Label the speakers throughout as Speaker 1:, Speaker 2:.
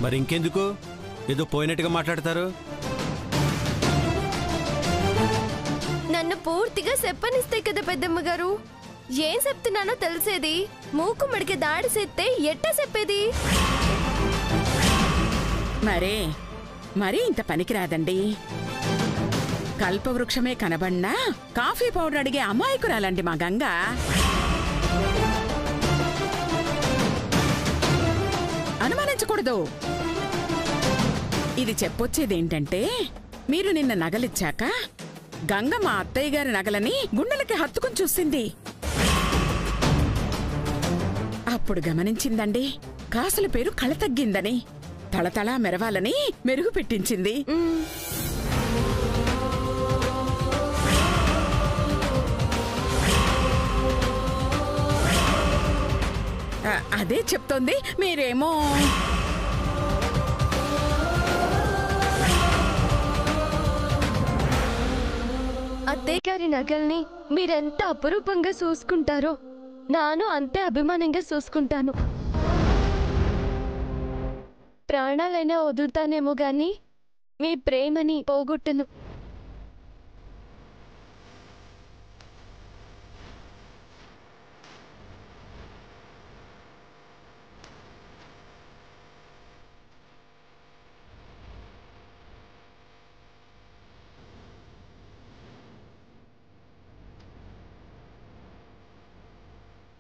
Speaker 1: మరి ఇంకెందుకు ఏదో పోయినట్టుగా మాట్లాడతారు?
Speaker 2: నన్ను పూర్తిగా చెప్పనిస్తే కదా పెద్దమ్మ గారు. ఏం చెప్తున్నానో తెలిసేది. మూకు మడికి దాడి చేస్తే ఎట్టా చెప్పేది?
Speaker 3: మరీ ఇంత పనికిరాదండి. కల్పవృక్షమే కనబడినా కాఫీ పౌడర్ అడిగే అమాయకురాలండి మా గంగ. అనుమానించకూడదు. ఇది చెప్పొచ్చేదేంటంటే, మీరు నిన్న నగలిచ్చాక గంగ మా అత్తయ్య గారి నగలని గుండెలకి హత్తుకుని చూసింది. అప్పుడు గమనించిందండి, కాసుల పేరు కళ తగ్గిందని, తళతళా మెరవాలని మెరుగు పెట్టించింది. అదే చెప్తోంది. మీరేమో
Speaker 2: అత్తయ్య గారి నగల్ని మీరెంత అపురూపంగా చూసుకుంటారో నాను అంతే అభిమానంగా చూసుకుంటాను. ప్రాణాలైనా వదులుతానేమో గాని మీ ప్రేమని పోగొట్టును.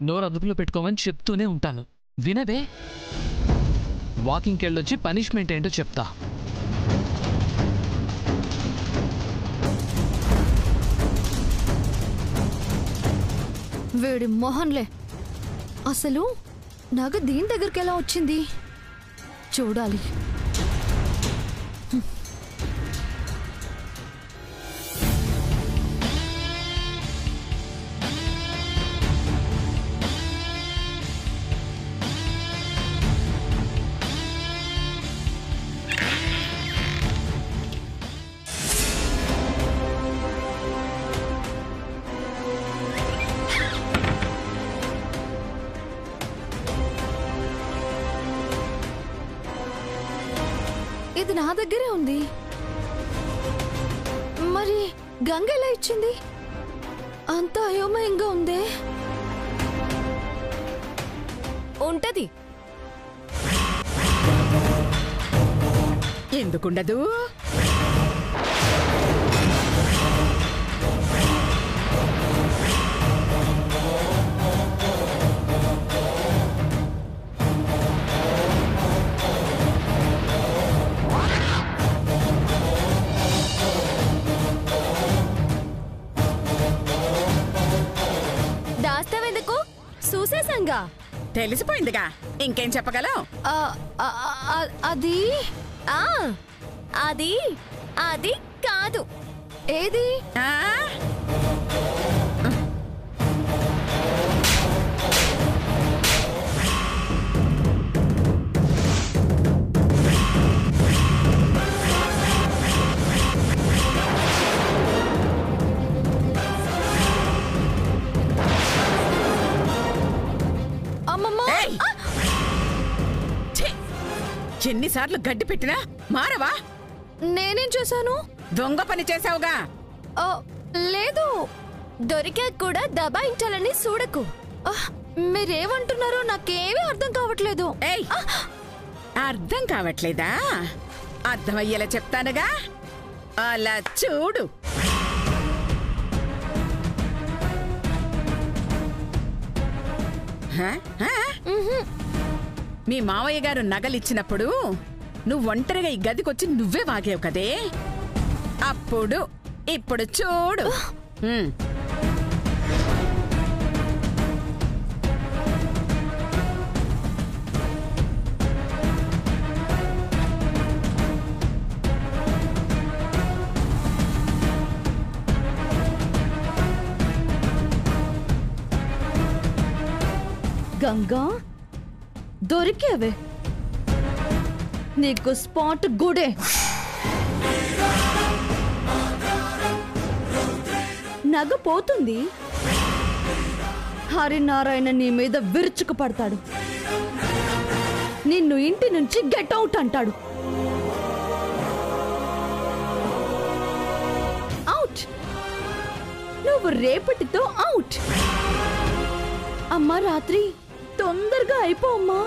Speaker 4: నోరు అదుపులో పెట్టుకోమని చెప్తూనే ఉంటాను, వినవే. వాకింగ్కి వెళ్ళొచ్చి పనిష్మెంట్ ఏంటో చెప్తా.
Speaker 5: వేడి మోహన్లే, అసలు నగ దీని దగ్గరికి ఎలా వచ్చింది చూడాలి. ఇది నా దగ్గరే ఉంది. మరి గంగ ఎలా ఇచ్చింది? అంత అయోమయంగా ఉందే.
Speaker 2: ఉంటది.
Speaker 3: ఎందుకుండదు?
Speaker 2: దాస్తావెందుకు? చూసేసంగా
Speaker 3: తెలిసిపోయిందిగా, ఇంకేం చెప్పగలవు?
Speaker 2: అది అది అది కాదు.
Speaker 5: ఏది?
Speaker 3: ఎన్నిసార్లు గడ్డి పెట్టినా మారవా?
Speaker 5: నేనేం చేశాను?
Speaker 3: దొంగ పని చేసావుగా.
Speaker 5: లేదు,
Speaker 2: దొరికా కూడా దబాయించాలని చూడకు.
Speaker 5: మీరేమంటున్నారో నాకేమీ అర్థం కావట్లేదు.
Speaker 3: అర్థం కావట్లేదా? అర్థమయ్యేలా చెప్తానుగా, అలా చూడు. మీ మావయ్య గారు నగలిచ్చినప్పుడు నువ్వు ఒంటరిగా ఈ గదికొచ్చి నువ్వే వాగావు కదే. అప్పుడు ఇప్పుడు చూడు.
Speaker 5: గంగా, దొరికేవే. నీకు స్పాట్ గుడే. నగ పోతుంది, హరినారాయణ నీ మీద విరుచుకు పడతాడు. నిన్ను ఇంటి నుంచి గెట్ అవుట్ అంటాడు. అవుట్. నువ్వు రేపటితో అవుట్. అమ్మా రాత్రి తొందరగా అయిపో అమ్మా.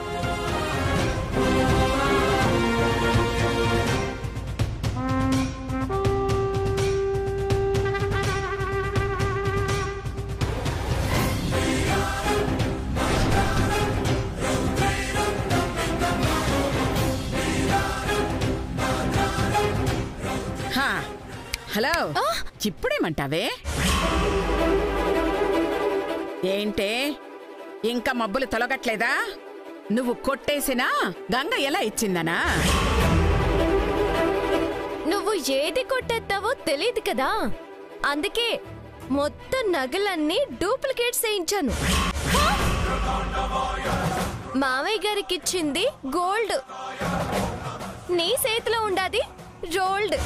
Speaker 3: హలో, ఇప్పుడేమంటావే? ఏంటే ఇంకా మబ్బులు తొలగట్లేదా? నువ్వు కొట్టేసినా గంగ ఎలా ఇచ్చిందనా?
Speaker 2: నువ్వు ఏది కొట్టేస్తావో తెలియదు కదా, అందుకే మొత్తం నగలన్నీ డూప్లికేట్స్ చేయించాను. మామయ్య గారికి ఇచ్చింది గోల్డ్, నీ చేతిలో ఉండాది రోల్డ్.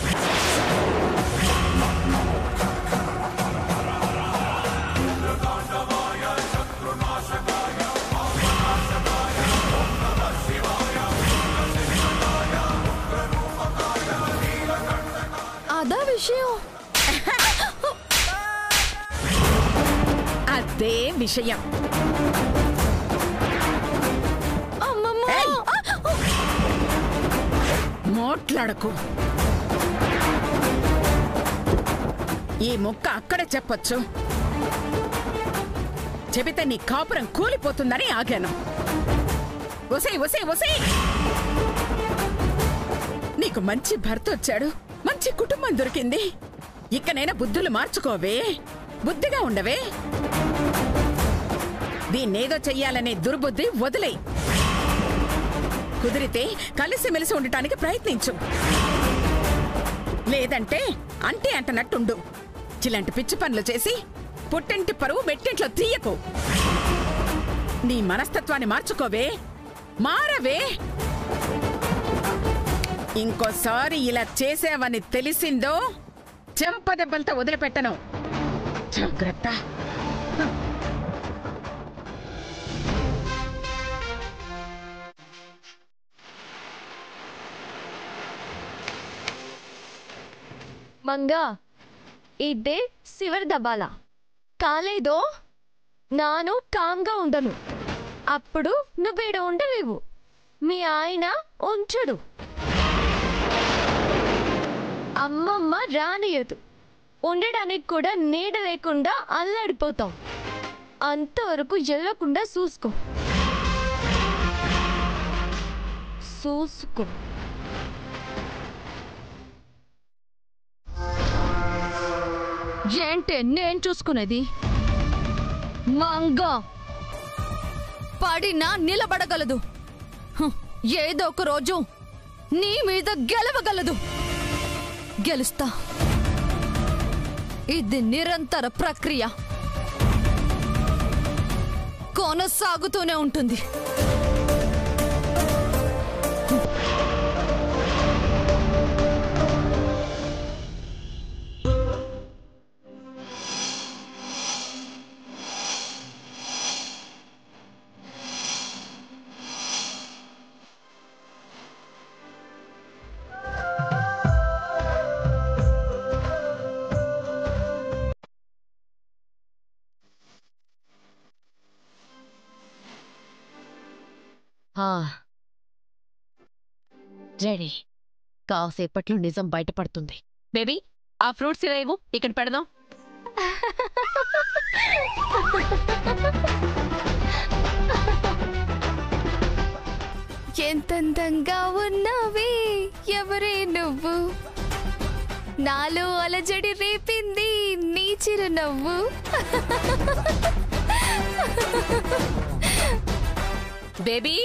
Speaker 5: అదా విషయం.
Speaker 3: అదే విషయం. మోట్లాడకు. ఈ ముక్క అక్కడే చెప్పొచ్చు, చెబితే నీ కాపురం కూలిపోతుందని ఆగాను. ఒసే ఒసే ఒసే, నీకు మంచి భర్త వచ్చాడు, మంచి కుటుంబం దొరికింది. ఇకనైనా బుద్ధులు మార్చుకోవే, బుద్ధిగా ఉండవే. దీన్నేదో చెయ్యాలనే దుర్బుద్ధి వదిలే. కుదిరితే కలిసిమెలిసి ఉండటానికి ప్రయత్నించు, లేదంటే అంటే అంటనట్టుండు. ఇలాంటి పిచ్చి పనులు చేసి పుట్టింటి పరువు మెట్టింట్లో తీయకు. నీ మనస్తత్వాన్ని మార్చుకోవే, మారవే. ఇంకోసారి ఇలా చేసావని తెలిసిందో చెంపదెబ్బలతో వదిలిపెట్టను. జాగ్రత్త.
Speaker 2: ಮಂಗಾ, ಇದೇ ಸಿವರ್ ದಬಾಲ కాలేదో నాను కామ్గా ఉండను. అప్పుడు నువ్వేడ ఉండలేవు, మీ ఆయన ఉంచడు, అమ్మమ్మ రానియదు, ఉండడానికి కూడా నీడ లేకుండా అల్లాడిపోతాం. అంతవరకు వెళ్ళకుండా చూసుకో.
Speaker 5: ఏంటే నేను చూసుకునేది? మంగా పడినా నిలబడగలదు, ఏదో ఒక రోజు నీ మీద గెలవగలదు. గెలుస్తా. ఇది నిరంతర ప్రక్రియ, కొనసాగుతూనే ఉంటుంది.
Speaker 6: రెడీ. కాసేపట్లో నిజం బయటపడుతుంది. బేబీ, ఆ ఫ్రూట్స్ ఇవ్వు, ఇక్కడ పెడదాం.
Speaker 2: ఎంతందంగా ఉన్నావే, ఎవరే నువ్వు, నాలో అలజడి రేపింది నీ చిరునవ్వు.
Speaker 6: Baby,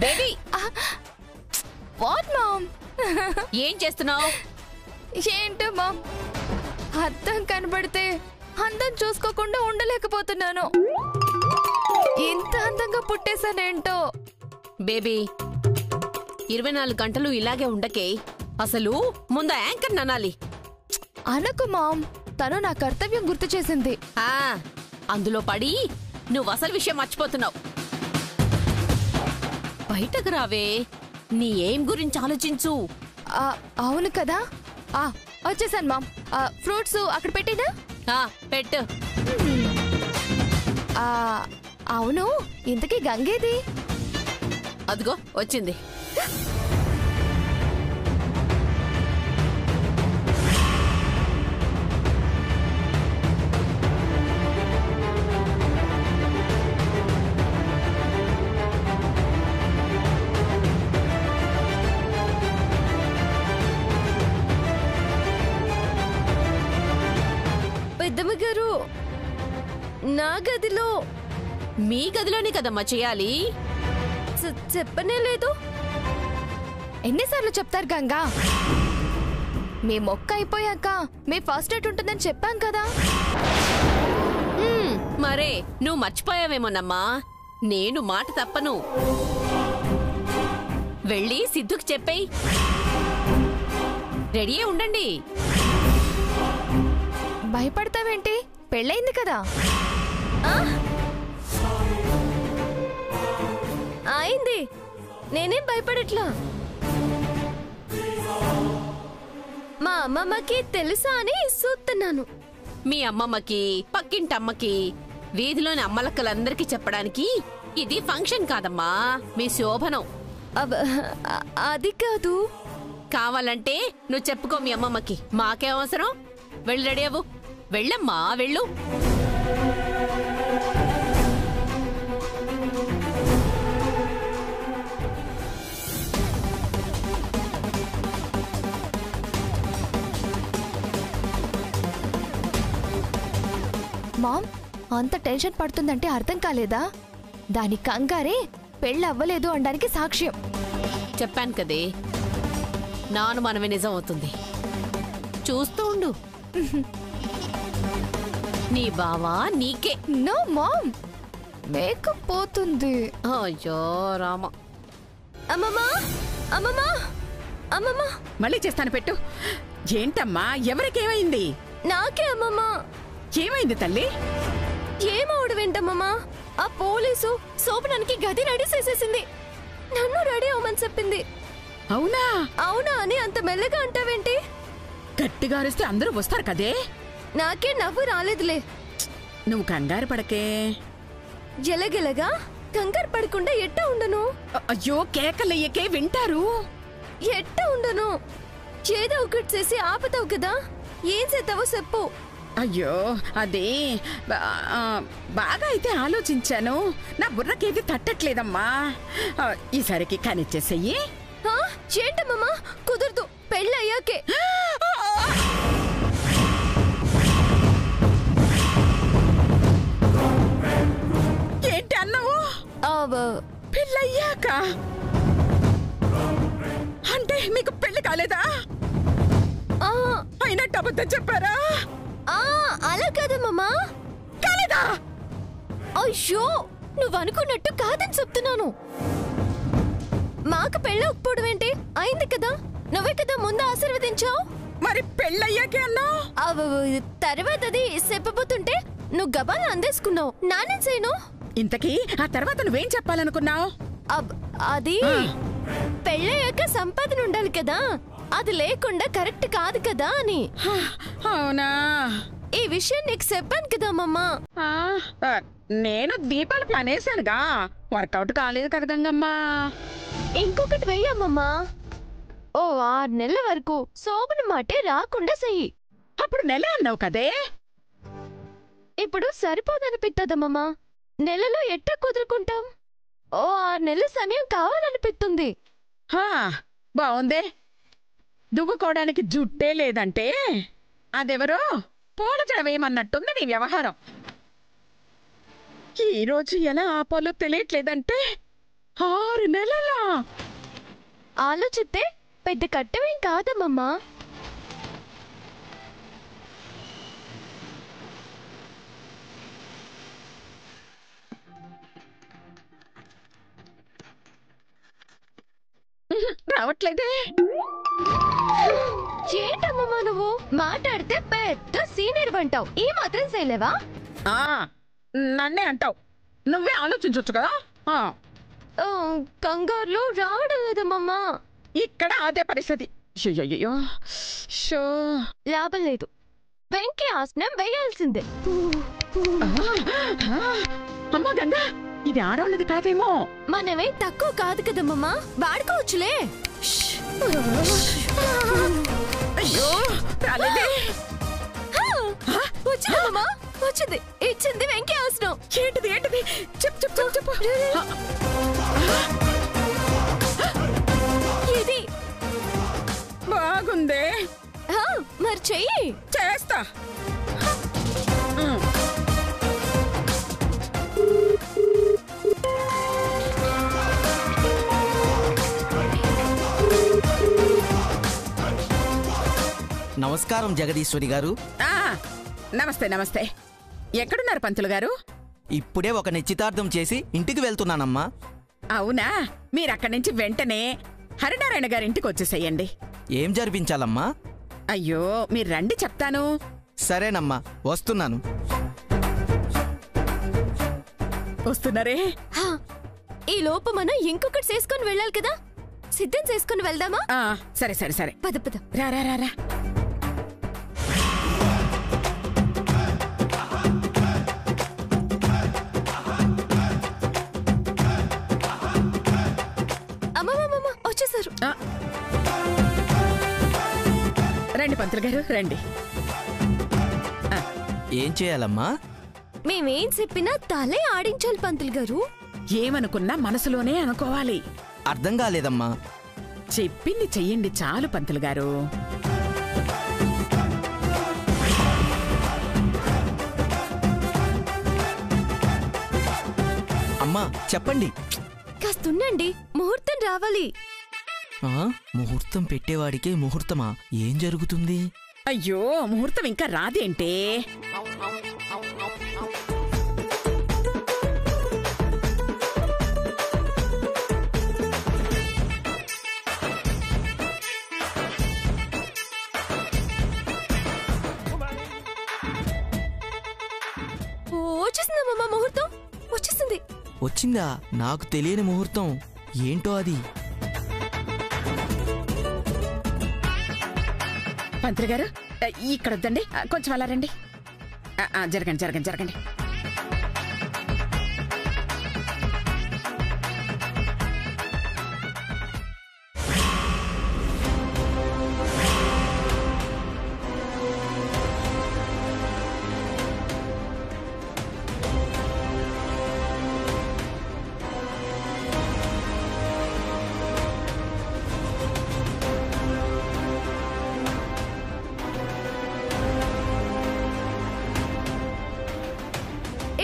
Speaker 6: baby,
Speaker 2: what mom?
Speaker 6: ఏం చేస్తున్నావు?
Speaker 2: ఏంటో మామ్, అద్దం కనబడితే అందం చూసుకోకుండా ఉండలేకపోతున్నాను. ఇంత అందంగా పుట్టేశానేంటో.
Speaker 6: బేబీ, 24 గంటలు ఇలాగే ఉండకే. అసలు ముందు యాంకర్ అనాలి.
Speaker 5: అనకు మామ్, తను నా కర్తవ్యం గుర్తు చేసింది.
Speaker 6: అందులో పడి నువ్వు అసలు విషయం మర్చిపోతున్నావు. బయటకు రావే, నీ ఏం గురించి ఆలోచించు.
Speaker 5: అవును కదా. వచ్చేసాను మామ్. ఫ్రూట్స్ అక్కడ పెట్టినా?
Speaker 6: పెట్టు.
Speaker 5: అవును, ఇంతకీ గంగేది?
Speaker 6: అదిగో వచ్చింది.
Speaker 2: పెద్దమ్మ గారు, నా గదిలో.
Speaker 6: మీ గదిలోనే కదమ్మా చేయాలి.
Speaker 2: చెప్పనే లేదు.
Speaker 5: ఎన్నిసార్లు చెప్తారు గంగా? మీ మొక్క అయిపోయాక మీ ఫస్ట్ ఎయిడ్ ఉంటుందని చెప్పాం కదా.
Speaker 6: మరే నువ్వు మర్చిపోయావేమోనమ్మా. నేను మాట తప్పను. వెళ్ళి సిద్ధుకి చెప్పేయ్. రెడీయే ఉండండి.
Speaker 5: భయపడతావేంటి? పెళ్ళయింది కదా.
Speaker 2: అయింది, నేనేం భయపడట్లా. మా అమ్మమ్మకి తెలుసా అని చూస్తున్నాను.
Speaker 6: మీ అమ్మమ్మకి, పక్కింటమ్మకి, వీధిలోని అమ్మలక్కలందరికీ చెప్పడానికి ఇది ఫంక్షన్ కాదమ్మా, మీ శోభనం.
Speaker 2: అది కాదు.
Speaker 6: కావాలంటే నువ్వు చెప్పుకో మీ అమ్మమ్మకి. మాకేం అవసరం? వెళ్ళి రెడీ అవ్వు. వెళ్ళమ్మా, వెళ్ళు.
Speaker 5: మామ్, అంత టెన్షన్ పడుతుందంటే అర్థం కాలేదా? దాని కంగారే పెళ్ళి అవ్వలేదు అనడానికి సాక్ష్యం.
Speaker 6: చెప్పాను కదే, నాను మనమే నిజం అవుతుంది. చూస్తూ ఉండు. నీ బావా నీకే.
Speaker 5: నో మామ్, మేకప్ పోతుంది.
Speaker 6: అయ్యో రామ.
Speaker 2: అమ్మమ్మా, అమ్మమ్మా, అమ్మమ్మా.
Speaker 3: మళ్ళీ చేస్తాను, పెట్టు. ఏంటమ్మా, ఎవరికేమైంది?
Speaker 2: నాకే అమ్మమ్మా.
Speaker 3: ఏమైంది తల్లి?
Speaker 2: ఏమవుడు వెంటమ్మమ్మా, ఆ పోలీసు శోభనానికి గది రెడీ చేసేసింది. నన్ను రెడీ అవ్వమని చెప్పింది.
Speaker 3: అవునా?
Speaker 2: అవునా అని అంత మెల్లగా అంటావేంటి?
Speaker 3: గట్టిగా అరిస్తే అందరూ వస్తారు కదే.
Speaker 2: నాకే నవ్వు రాలేదులే.
Speaker 3: నువ్వు కంగారు పడకే.
Speaker 2: ఎలగెలగా కంగారు పడకుండా ఎట్ట ఉండను?
Speaker 3: అయ్యో, కేకలయ్యకే వింటారు.
Speaker 2: ఎట్ట ఉండను? ఏదో ఒకటి చేసి ఆపుతావు కదా. ఏం చేద్దావో చెప్పు.
Speaker 3: అయ్యో, అదే బాగా అయితే ఆలోచించాను. నా బుర్రకేది తట్టట్లేదమ్మా. ఈసారికి కానిచ్చేసయ్యి.
Speaker 2: ఏంటమ్మా, కుదరదు. పెళ్ళయ్యాకే.
Speaker 3: ఏంటి అన్నావు? పెళ్ళయ్యాక అంటే మీకు పెళ్లి కాలేదా? అయినట్టు అబద్ధం చెప్పారా?
Speaker 2: అలా కాదమ్మా.
Speaker 3: కాలేదా?
Speaker 2: అయ్యో, నువ్వు అనుకున్నట్టు కాదని చెప్తున్నాను. మాకు పెళ్ళకపోవడం ఏంటి? అయింది కదా. నువ్వే కదా ముందు ఆశీర్వదించావు.
Speaker 3: మరి పెళ్ళయ్యాకే అన్నావు.
Speaker 2: తర్వాతది చెప్పబోతుంటే నువ్వు గబాలను అందేసుకున్నావు. నానేం చేయను.
Speaker 3: ఇంతకీ ఆ తర్వాత నువ్వేం చెప్పాలనుకున్నావు?
Speaker 2: అది పెళ్ళయ్యాక సంపాదన ఉండాలి కదా, అది లేకుండా కరెక్ట్ కాదు కదా అని.
Speaker 3: అవునా?
Speaker 2: ఈ విషయం నీకు చెప్పాను కదా అమ్మమ్మా.
Speaker 3: నేను దీపాలు ప్లాన్ వేసానుగా, వర్కౌట్ కాలేదు కదా గంగమ్మా.
Speaker 2: ఇంకొకటి వెయ్యమ్మమ్మా. ఓ 6 నెలల వరకు శోభన మాటే రాకుండా చెయ్యి.
Speaker 3: అప్పుడు నెల అన్నావు కదే.
Speaker 2: ఇప్పుడు సరిపోదనిపిస్తుందమ్మమ్మా. నెలలో ఎట్ట కుదురుకుంటాం? ఓ 6 నెలల సమయం కావాలనిపిస్తుంది.
Speaker 3: బాగుందే. దువ్వుకోవడానికి జుట్టే లేదంటే అదెవరో పోలచడమేమన్నట్టుంది నీ వ్యవహారం. ఈరోజు ఎలా ఆపాలో తెలియట్లేదంటే 6 నెలలా?
Speaker 2: ఆలోచిస్తే పెద్ద కట్టమేం కాదమ్మమ్మా.
Speaker 3: రావట్లేదే.
Speaker 2: ఏంటమ్మా నువ్వు మాట్లాడితే పెద్ద సీనియర్ అంటావు, ఈ మాత్రం చేయలేవా?
Speaker 3: నన్నే అంటావు, నువ్వే ఆలోచించవచ్చు కదా.
Speaker 2: కంగారులో రావడం లేదమ్మా.
Speaker 3: ఇక్కడ అదే పరిస్థితి.
Speaker 2: లాభం లేదు, వెంకీ ఆసనం వేయాల్సిందే.
Speaker 3: అమ్మా గంగా, ఇది ఆడవాళ్ళది కాదేమో.
Speaker 2: మనమే తక్కువ కాదు కదమ్మా, వాడుకోవచ్చులే.
Speaker 3: అయ్యో రాలేదే.
Speaker 2: వచ్చిందమ్మా, వచ్చింది, ఇచ్చింది వెంకీ ఆసనం.
Speaker 3: ఏంటిది ఏంటిది చెప్పు చెప్పు చెప్పు చెప్పు.
Speaker 2: ఇది
Speaker 3: బాగుందే,
Speaker 2: మరి చెయ్యి.
Speaker 3: చేస్తా.
Speaker 7: నమస్కారం జగదీశ్వరి గారు.
Speaker 3: నమస్తే నమస్తే. ఎక్కడున్నారు పంతులు గారు?
Speaker 7: ఇప్పుడే ఒక నిశ్చితార్థం చేసి ఇంటికి వెళ్తున్నానమ్మా.
Speaker 3: అవునా, మీరక్కడి నుంచి వెంటనే హరినారాయణ గారి ఇంటికి వచ్చేసేయండి.
Speaker 7: ఏం జరిపించాలమ్మా?
Speaker 3: అయ్యో మీరు రండి, చెప్తాను.
Speaker 7: సరేనమ్మా, వస్తున్నాను.
Speaker 3: వస్తున్నారే?
Speaker 2: ఈ లోపు మనం ఇంకొకటి చేసుకొని వెళ్ళాలి కదా, సిద్ధం చేసుకుని వెళ్దామా?
Speaker 3: సరే సరే సరే,
Speaker 2: పద పద.
Speaker 3: రా రా రా రా.
Speaker 2: అమ్మమ్మ వచ్చేసారు.
Speaker 3: రండి పంతులు గారు రండి.
Speaker 7: ఏం చేయాలమ్మా?
Speaker 2: మేమేం చెప్పినా తలే ఆడించాలి పంతులు గారు.
Speaker 3: ఏమనుకున్నా మనసులోనే అనుకోవాలి.
Speaker 7: అర్థం కాలేదమ్మా.
Speaker 3: చెప్పింది చెయ్యండి చాలు పంతులు గారు.
Speaker 7: అమ్మా చెప్పండి.
Speaker 2: కాస్తుండండి, ముహూర్తం రావాలి.
Speaker 7: ముహూర్తం పెట్టేవాడికే ముహూర్తమా? ఏం జరుగుతుంది?
Speaker 3: అయ్యో ముహూర్తం ఇంకా రాదేంటే?
Speaker 2: వచ్చేసిందమ్మా ముహూర్తం, వచ్చేసింది.
Speaker 7: వచ్చిందా? నాకు తెలియని ముహూర్తం ఏంటో అది.
Speaker 3: పంతులు గారు ఇక్కడ వద్దండి, కొంచెం అలా రండి. జరగండి జరగండి జరగండి.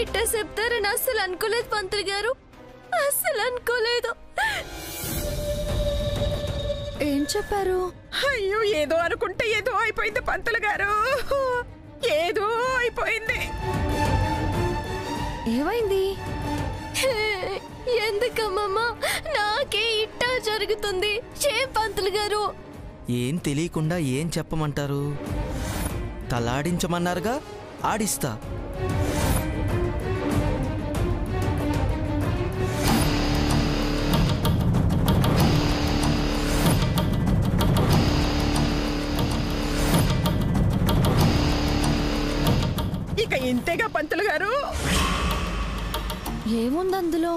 Speaker 2: ఇట్టా చెప్తారని అస్సలు అనుకోలేదు పంతులు గారు, అస్సలు అనుకోలేదు. ఏం చెప్పారు?
Speaker 3: అయ్యో ఏదో అనుకుంటే ఏదో అయిపోయింది పంతులు గారు, ఏదో అయిపోయింది.
Speaker 2: ఏమైంది? ఎందుకమ్మా నాకే ఇట్టా జరుగుతుంది? పంతులు గారు
Speaker 7: ఏం తెలియకుండా ఏం చెప్పమంటారు? తలాడించమన్నారుగా, ఆడిస్తా.
Speaker 3: ఇక ఇంతేగా పంతులు గారు.
Speaker 2: ఏముంది అందులో?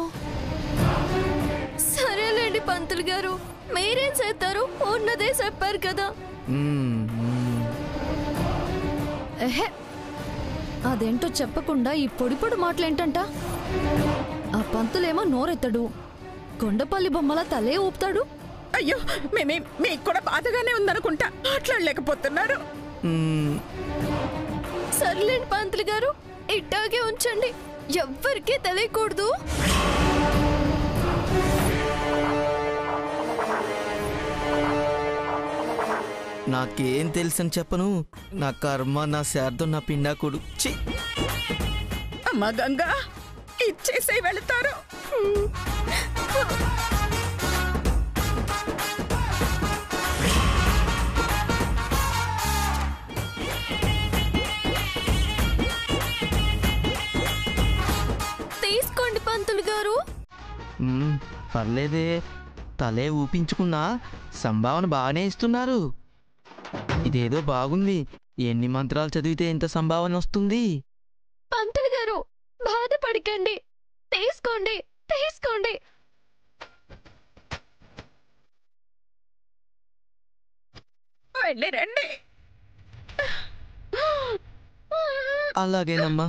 Speaker 2: సరేలేండి పంతులు గారు, మీరేం చేస్తారు? ఉన్నదే చెప్పారు కదా. అదేంటో చెప్పకుండా ఈ పొడి పొడి మాటలేంటంట? ఆ పంతులేమో నోరెత్తడు, కొండపల్లి బొమ్మల తలే ఊపుతాడు.
Speaker 3: అయ్యో మీకు కూడా బాధగానే ఉందనుకుంటా, మాట్లాడలేకపోతున్నారు.
Speaker 2: సర్లేండి పంతులు గారు, ఇట్టాగే ఉంచండి, ఎవ్వరికీ తెలియకూడదు.
Speaker 7: నాకేం తెలుసని చెప్పను. నా కర్మ, నా శార్థం, నా పిండాకుడు. ఛీ!
Speaker 3: అమ్మా గంగా, ఇచ్చేసే వెళతారు.
Speaker 7: పర్లేదే, తలే ఊపించుకున్నా సంభావన బాగానే ఇస్తున్నారు. ఇదేదో బాగుంది. ఎన్ని మంత్రాలు చదివితే ఎంత సంభావన వస్తుంది?
Speaker 2: పంతులు గారు బాధపడకండి, తీసుకోండి తీసుకోండి.
Speaker 3: వెళ్ళి రండి.
Speaker 7: అలాగేనమ్మా.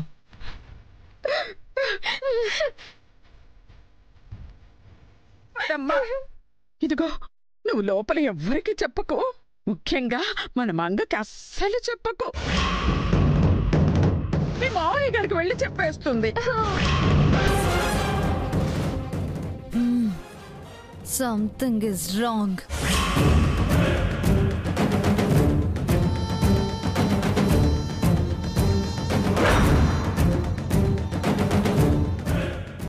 Speaker 3: అమ్మా, ఇదిగో నువ్వు లోపల ఎవ్వరికి చెప్పకు, ముఖ్యంగా మన మంగకి అస్సలు చెప్పకు. మీ మావయ్య గారికి వెళ్ళి చెప్పేస్తుంది.
Speaker 5: Something is wrong.